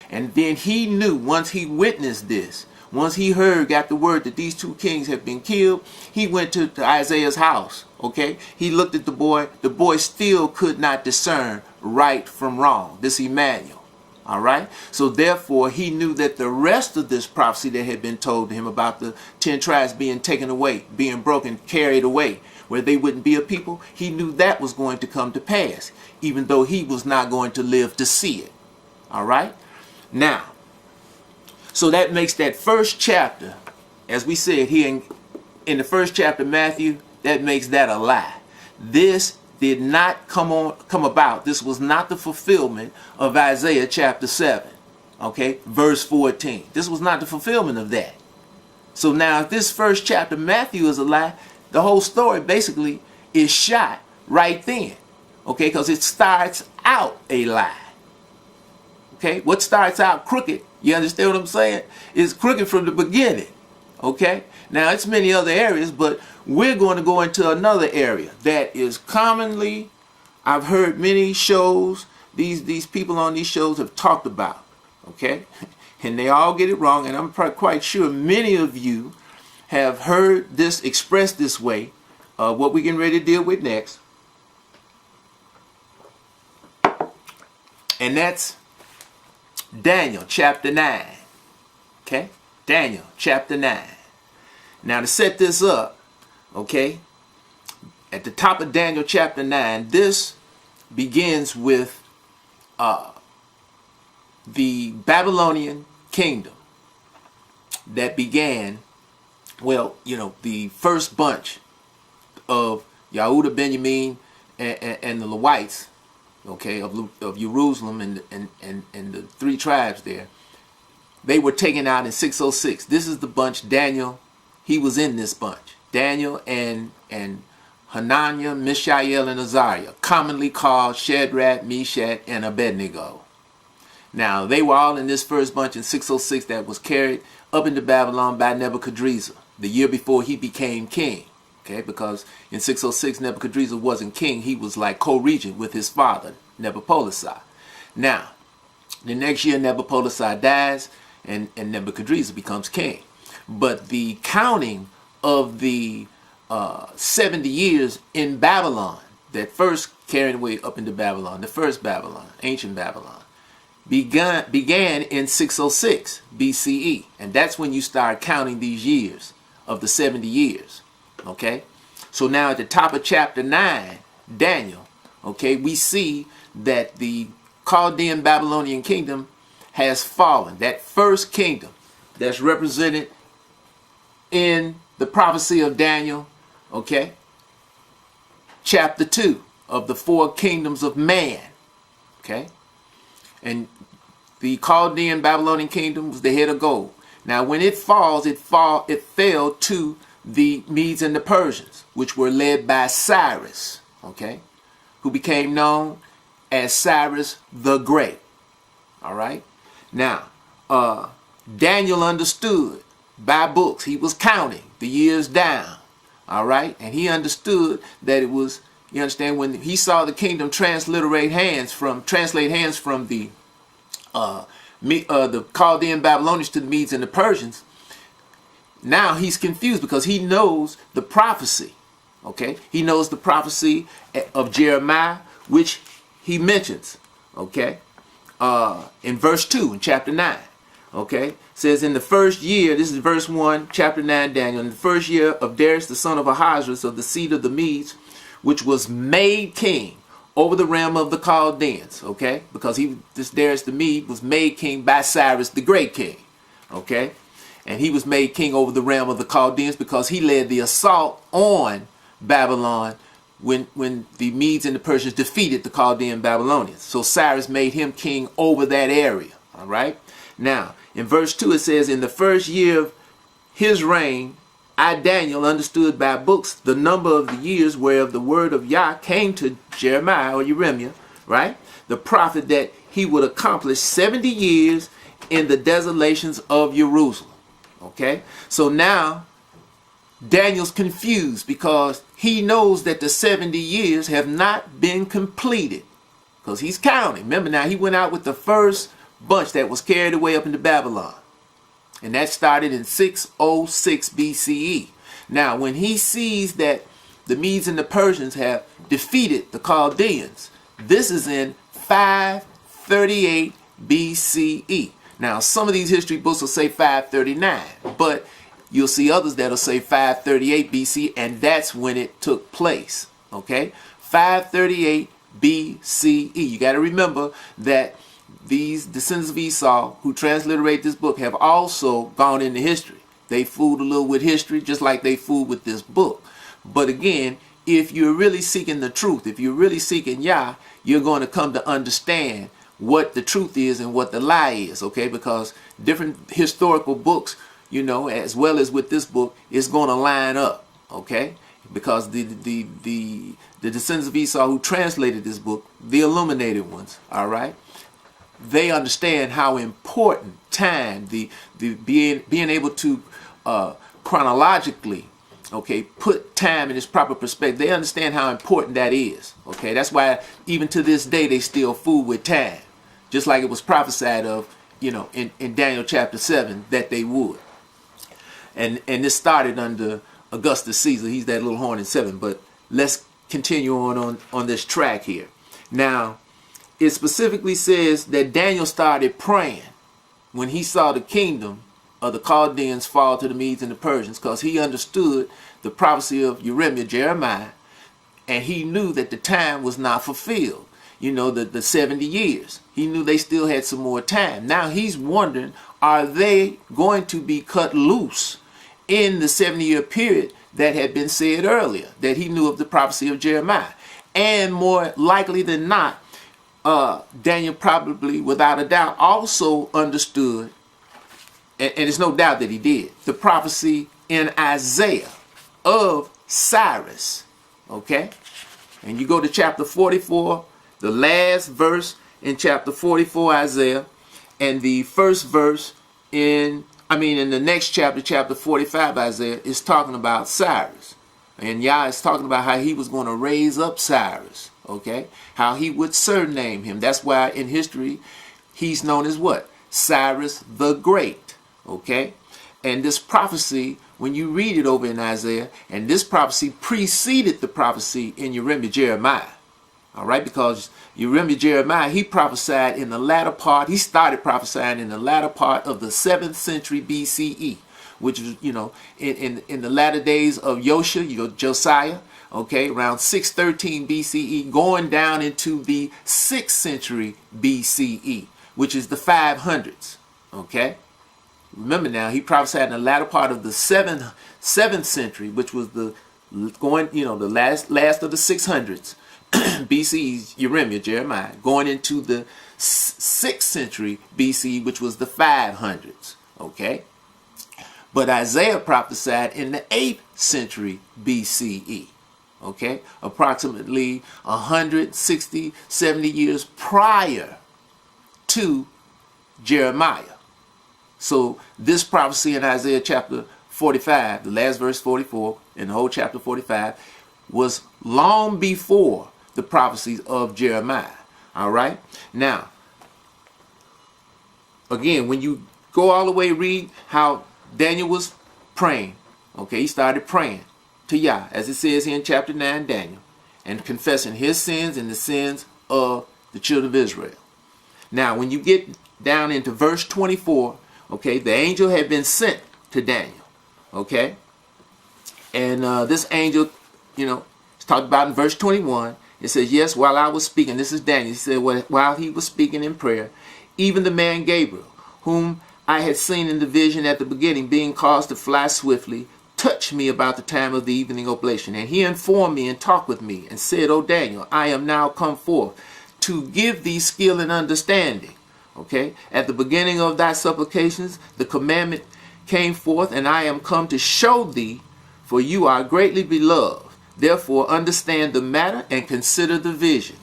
And then he knew, once he witnessed this, once he got the word that these two kings had been killed, he went to Isaiah's house, okay? He looked at the boy. The boy still could not discern right from wrong, this Emmanuel, all right? So therefore, he knew that the rest of this prophecy that had been told to him about the 10 tribes being taken away, being broken, carried away, where they wouldn't be a people, he knew that was going to come to pass, even though he was not going to live to see it, all right? Now, so that makes that first chapter, as we said here in the first chapter, Matthew, that makes that a lie. This did not come about. This was not the fulfillment of Isaiah chapter 7, okay, verse 14. This was not the fulfillment of that. So now, if this first chapter, Matthew, is a lie, the whole story basically is shot right then, okay, because it starts out a lie. Okay, what starts out crooked, you understand what I'm saying, is crooked from the beginning. Okay, now it's many other areas, but we're going to go into another area that is commonly, I've heard many shows, these people on these shows have talked about, okay, and they all get it wrong, and I'm quite sure many of you have heard this expressed this way, what we're getting ready to deal with next, and that's Daniel chapter 9. Okay? Daniel chapter 9. Now, to set this up, okay, at the top of Daniel chapter 9, this begins with the Babylonian kingdom that began, well, you know, the first bunch of Yehuda, Benjamin, and the Levites, okay, of Jerusalem and the three tribes there, they were taken out in 606. This is the bunch Daniel, he was in this bunch. Daniel and Hananiah, Mishael, and Azariah, commonly called Shadrach, Meshach, and Abednego. Now, they were all in this first bunch in 606 that was carried up into Babylon by Nebuchadnezzar, the year before he became king. Okay, because in 606 Nebuchadnezzar wasn't king, he was like co-regent with his father, Nebuchadnezzar. Now, the next year Nebuchadnezzar dies and Nebuchadnezzar becomes king. But the counting of the 70 years in Babylon, that first carried away up into Babylon, the first Babylon, ancient Babylon, began in 606 BCE. And that's when you start counting these years of the 70 years. Okay, so now at the top of chapter 9, Daniel, okay, we see that the Chaldean Babylonian kingdom has fallen. That first kingdom that's represented in the prophecy of Daniel, okay, chapter 2 of the four kingdoms of man, okay, and the Chaldean Babylonian kingdom was the head of gold. Now when it falls, it fell to the Medes and the Persians, which were led by Cyrus, okay, who became known as Cyrus the Great. All right. Now, Daniel understood by books. He was counting the years down. All right. And he understood that it was, you understand, when he saw the kingdom translate hands from the Chaldean Babylonians to the Medes and the Persians. Now he's confused because he knows the prophecy, okay? He knows the prophecy of Jeremiah, which he mentions, okay? In verse 2 in chapter 9, okay? It says, in the first year, this is verse 1, chapter 9, Daniel, in the first year of Darius the son of Ahasuerus of the seed of the Medes, which was made king over the realm of the Chaldeans, okay? Because this Darius the Mede was made king by Cyrus the great king, okay? And he was made king over the realm of the Chaldeans because he led the assault on Babylon when the Medes and the Persians defeated the Chaldean Babylonians. So Cyrus made him king over that area. All right. Now, in verse 2 it says, in the first year of his reign, I, Daniel, understood by books the number of the years whereof the word of Yah came to Jeremiah or Jeremiah, right? The prophet, that he would accomplish 70 years in the desolations of Jerusalem. Okay, so now Daniel's confused because he knows that the 70 years have not been completed because he's counting. Remember now, he went out with the first bunch that was carried away up into Babylon. And that started in 606 BCE. Now, when he sees that the Medes and the Persians have defeated the Chaldeans, this is in 538 BCE. Now, some of these history books will say 539, but you'll see others that'll say 538 BC, and that's when it took place. Okay? 538 BCE. You got to remember that these descendants of Esau who transliterate this book have also gone into history. They fooled a little with history just like they fooled with this book. But again, if you're really seeking the truth, if you're really seeking Yah, you're going to come to understand what the truth is and what the lie is, okay? Because different historical books, you know, as well as with this book, is going to line up, okay? Because the descendants of Esau who translated this book, the illuminated ones, all right, they understand how important time, the being able to chronologically, okay, put time in its proper perspective. They understand how important that is, okay? That's why even to this day they still fool with time, just like it was prophesied of, you know, in Daniel chapter 7 that they would. And this started under Augustus Caesar. He's that little horn in 7. But let's continue on this track here. Now, it specifically says that Daniel started praying when he saw the kingdom of the Chaldeans fall to the Medes and the Persians, because he understood the prophecy of Jeremiah, and he knew that the time was not fulfilled. You know, the 70 years. He knew they still had some more time. Now he's wondering, are they going to be cut loose in the 70-year period that had been said earlier, that he knew of the prophecy of Jeremiah? And more likely than not, Daniel probably, without a doubt, also understood, and there's no doubt that he did, the prophecy in Isaiah of Cyrus. Okay? And you go to chapter 44, the last verse in chapter 44, Isaiah, and the first verse in the next chapter, chapter 45, Isaiah, is talking about Cyrus. And Yah is talking about how he was going to raise up Cyrus, okay? How he would surname him. That's why in history, he's known as what? Cyrus the Great, okay? And this prophecy, when you read it over in Isaiah, and this prophecy preceded the prophecy in Jeremiah. All right, because Jeremiah, he prophesied in the latter part, he started prophesying in the latter part of the 7th century BCE, which is, you know, in the latter days of Josiah, okay, around 613 BCE, going down into the 6th century BCE, which is the 500s, okay? Remember now, he prophesied in the latter part of the 7th century, which was the last of the 600s. BC's Jeremiah, going into the 6th century BC, which was the 500s, okay? But Isaiah prophesied in the 8th century BCE, okay? Approximately 160, 70 years prior to Jeremiah. So this prophecy in Isaiah chapter 45, the last verse 44, and the whole chapter 45, was long before the prophecies of Jeremiah. All right? Now, again, when you go all the way, read how Daniel was praying. Okay, he started praying to Yah, as it says here in chapter 9, Daniel, and confessing his sins and the sins of the children of Israel. Now, when you get down into verse 24, okay, the angel had been sent to Daniel. Okay? And this angel, you know, it's talked about in verse 21. It says, yes, while I was speaking, this is Daniel, he said, while he was speaking in prayer, even the man Gabriel, whom I had seen in the vision at the beginning, being caused to fly swiftly, touched me about the time of the evening oblation. And he informed me and talked with me and said, O Daniel, I am now come forth to give thee skill and understanding. Okay? At the beginning of thy supplications, the commandment came forth, and I am come to show thee, for you are greatly beloved. Therefore, understand the matter and consider the vision.